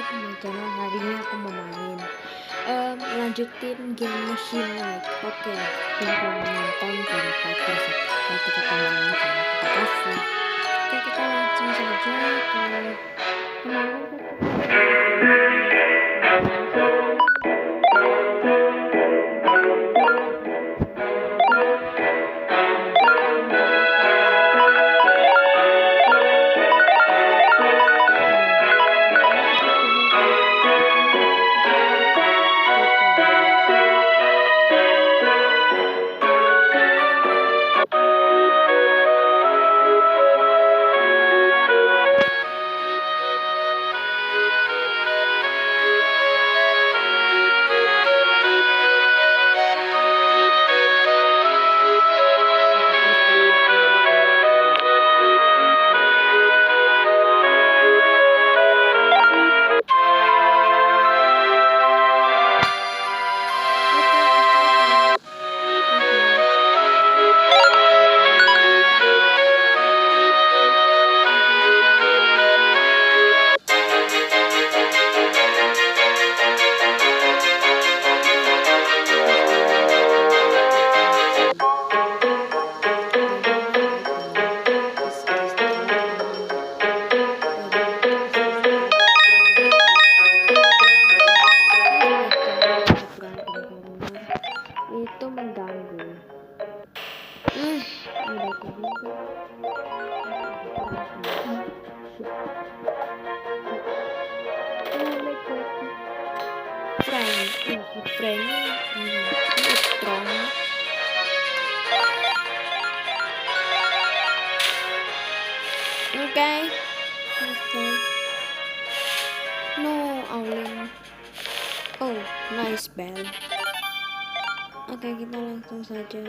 di teman channel. Hari ini aku mau main lanjutin game Machine Knight. Oke, yang mau menonton jangan lupa subscribe, kita tonton aja. Terima kasih. Oke, kita langsung saja ke kemarin. Itu mengganggu. Udah juga. Friend, strong. Okay. No, Owling. Oh, nice bell. Oke, kita langsung saja.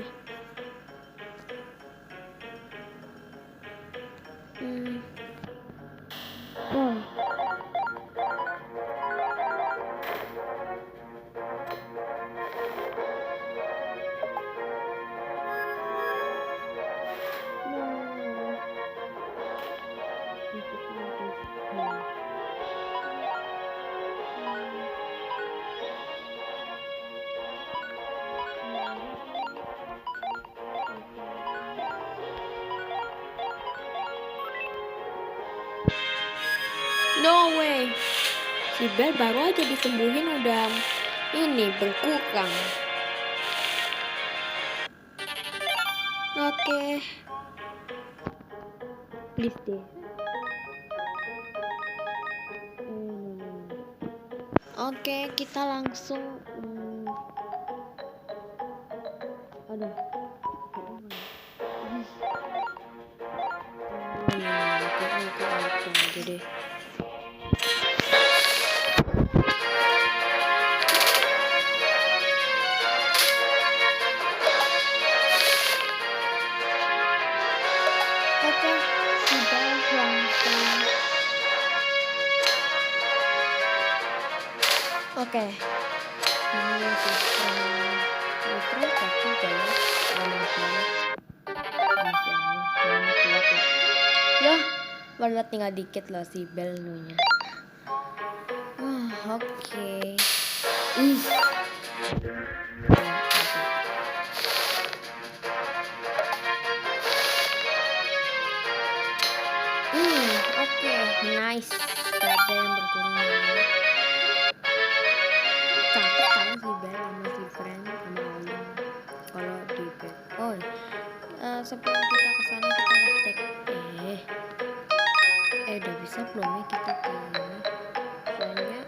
Oh. No way. Si Bel baru aja disembuhin udah ini berkurang. Oke. Please deh. Oke, kita langsung aduh. Aja deh. Oke, sudah langsung. Oke. Ini ya, baru tinggal dikit loh si Belnunya. Oke. Oke, nice. Gak ada yang berkurang. Cakep kan si Bel sama si Friend sama Olin. Kalau di Bel. Oh, sebelum kita kesana kita harus take. Udah bisa belum ya kita ke soalnya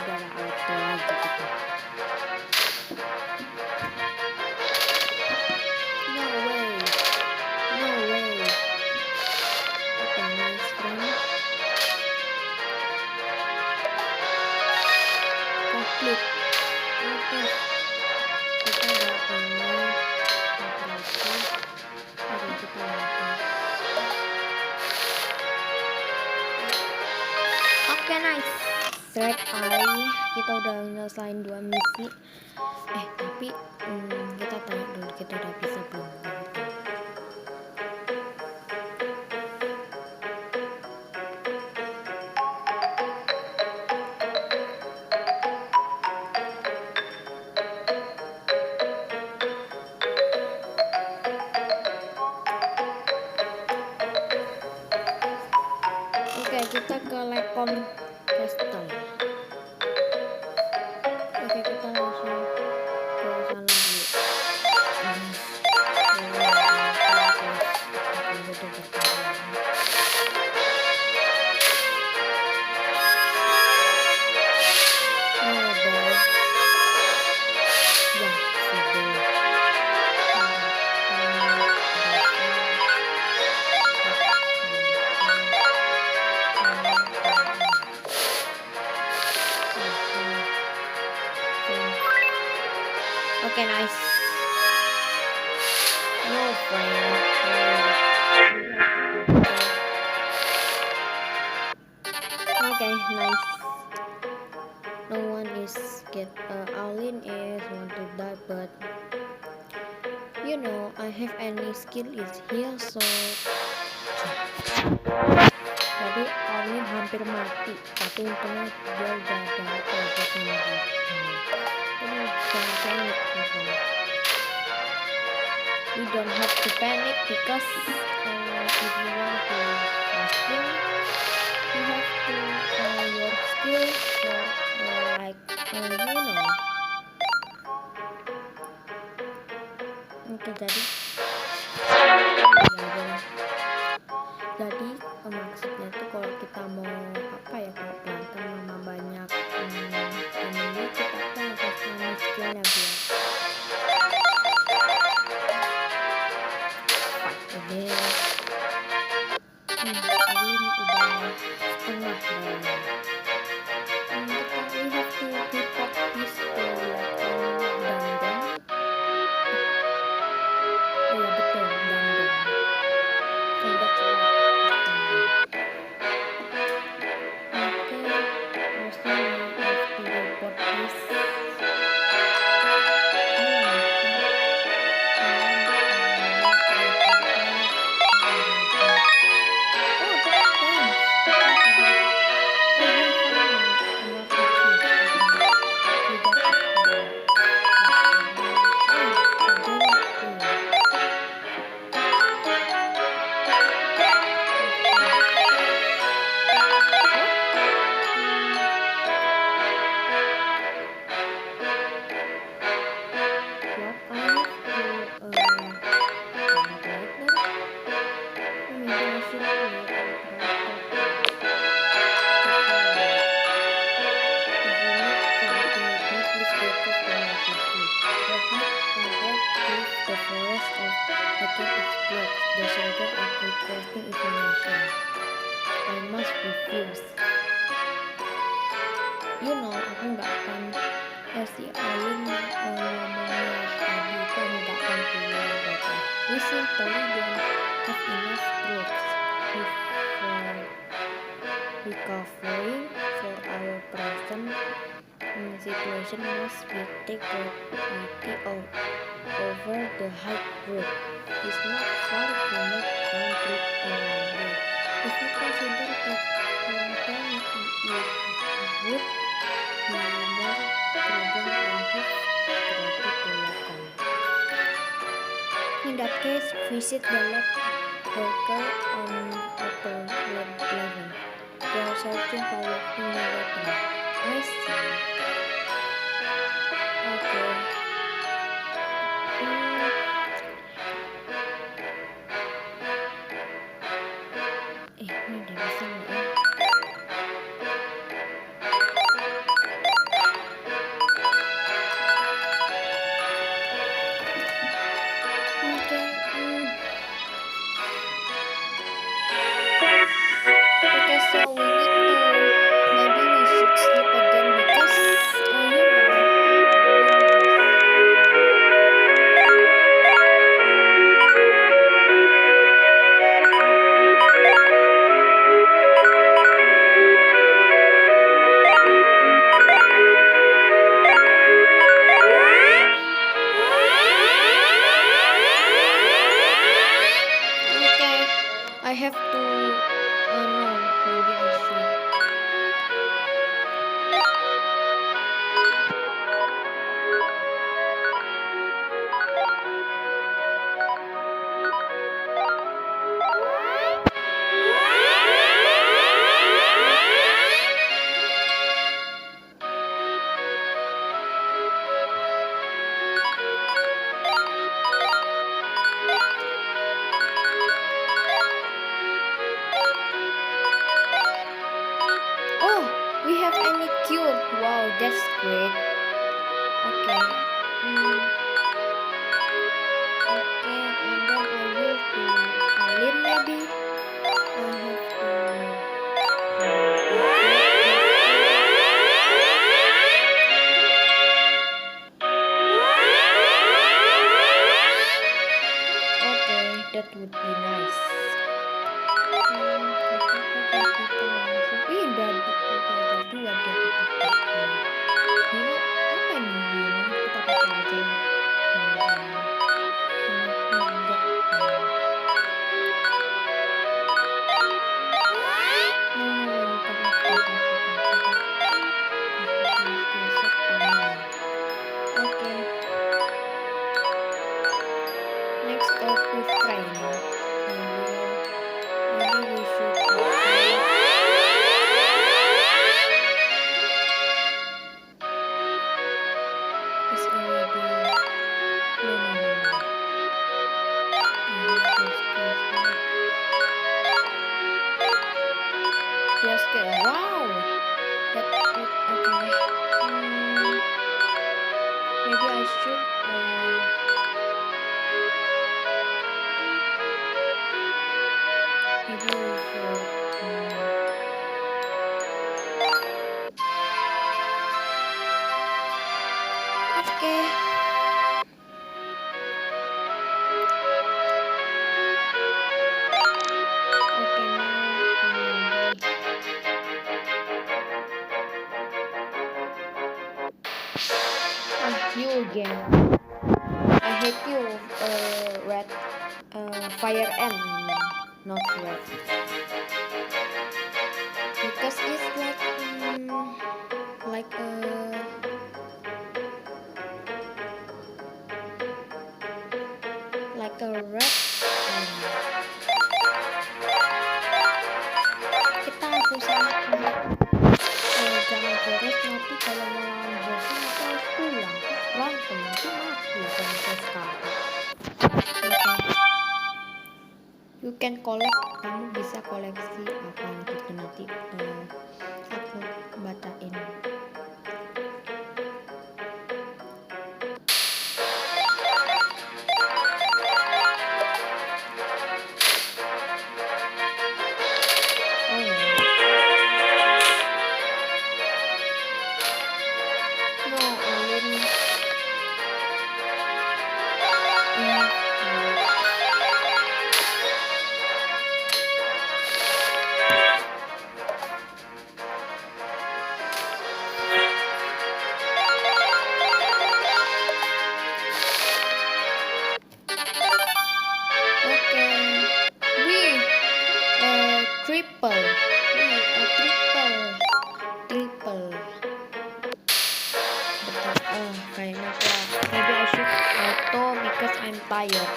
udah auto aja kita. No way. Okay, nice friend. Complete. Oke. Kita udah Oke, nice. Red Eye, kita udah nyelesain 2 misi. Tapi kita tanya dulu kita udah bisa belum. kita ke Lekom Castle. Oke, kita langsung ke sana dulu. Okay, nice. No friend. Okay, nice. No one is get. Alin is want to die, but you know I have any skill is here, so tadi Alin hampir mati, tapi untungnya dia udah ada project lagi. Jadi jangan panik, you don't have to panic because if you want to fasting, you have to your skill for like you know. Oke, jadi maksudnya tuh kalau kita mau apa ya, kalau berantem sama banyak enemy, kita tuh harus punya skillnya biar Alin udah setengah darahnya. We have to report this to Dandan. Oh ya betul, Dandan. So that's what. Okay, also we have to report this. The soldier are requesting information. I must refuse. You know, aku nggak akan si Alin ngomongnya tadi itu nggak akan keluar baca. We simply don't have enough troops for recovering for our present situation. Must we take priority over the high road. It's not far to make one trip in one day. If you consider that London would be more prudent and his traffic to Lekom. In that case, visit the lab worker on Upper level. They are searching for new weapon. I see. Okay. Ini udah bisa nggak ya? Okay, so we need to, maybe we should sleep again because I have to, no, maybe I should. cute. Wow, that's great. Okay. Hmm. Okay, and then I will do Alin maybe. I have to. Okay, that would be nice. Ih, udah ada dua dia kita pakai. Nino, apa ini Nino? Kita pakai aja. Okay. Next up with friend. Maybe we should it's already just get wow. That okay. Maybe I should maybe we should okay. Okay, now you again. I hate you, red, fire and not red, because it's like a red. Kita susah jangan beres nanti kalau mau bosan kita harus pulang berantem nanti mati jangan sekarang. You can collect, kamu bisa koleksi apa gitu nanti aku bacain. Triple. Kayaknya maybe I should auto because I'm tired.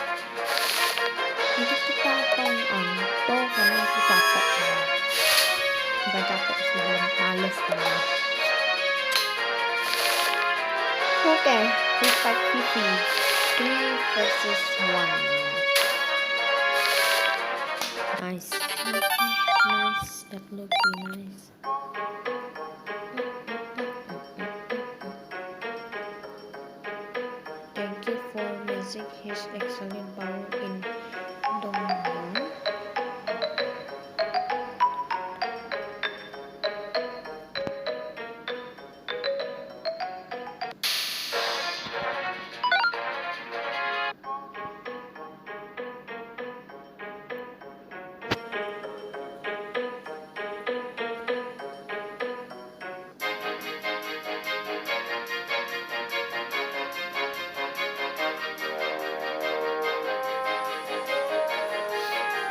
Jadi kita akan auto karena aku capek. Bukan capek sih, males kan. Okay, we fight PP 3 versus 1. Nice. Okay, nice. That look nice. Thank you for music his excellent power in Dongdong.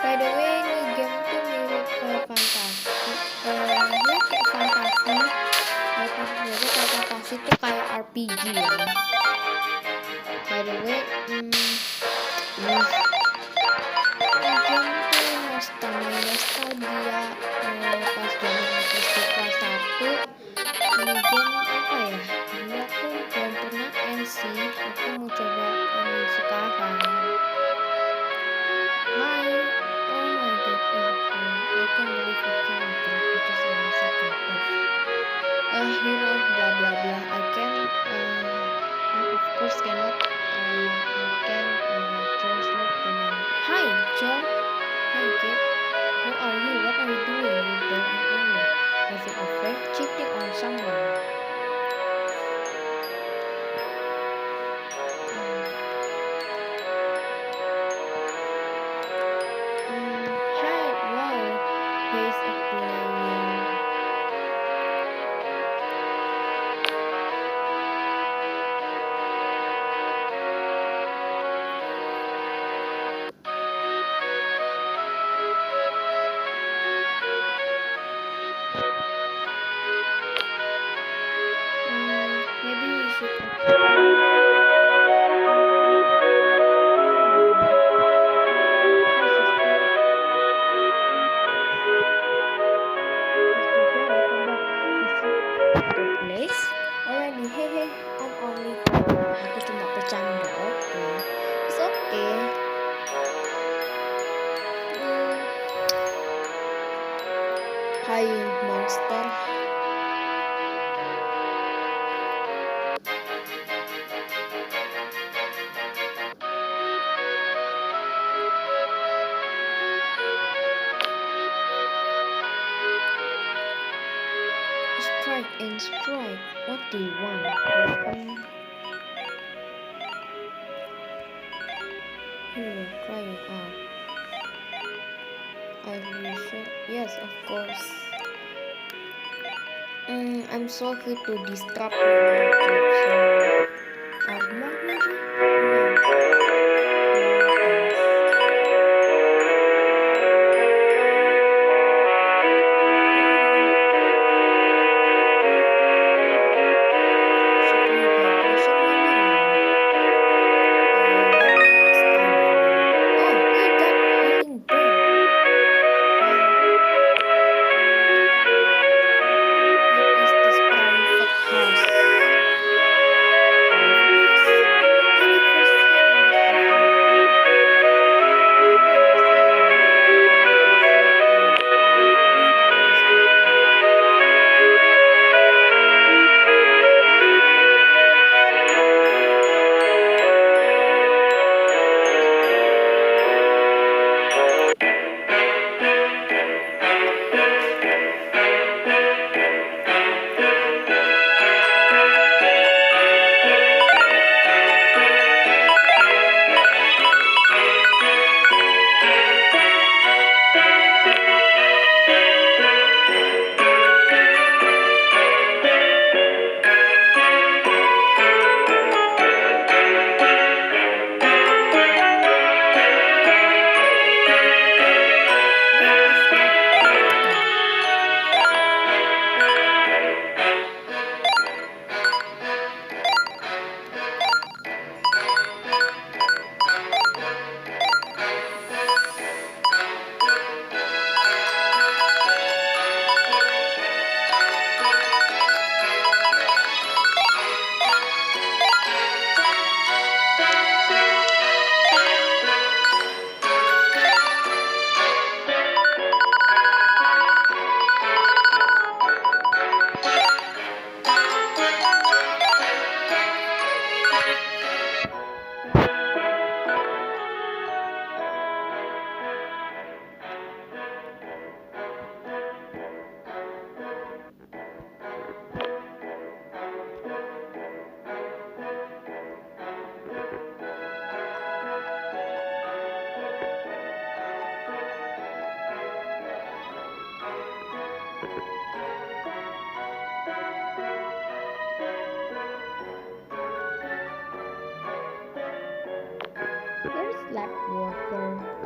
By the way, ini game tuh mirip fantasi. Ini kayak fantasi. Jadi kalau fantasi tuh kayak RPG ya. By the way, ini game tuh nostalgia pas zaman aku kelas 1. Ini game apa ya? Dulu aku belum pernah NC. Aku mau coba sekarang. Hi. I can't believe I can't just on the second of Hi, monster. Strike and strike. What do you want? Welcome. Hello, trying out. Are you sure? Yes, of course. I'm sorry to disrupt your trip. So, armor maybe? No. Supply vibration maybe no. Maybe next time I will. Oh, we got healing bird. What is this private house? Private house? I never seen this before. There's like water.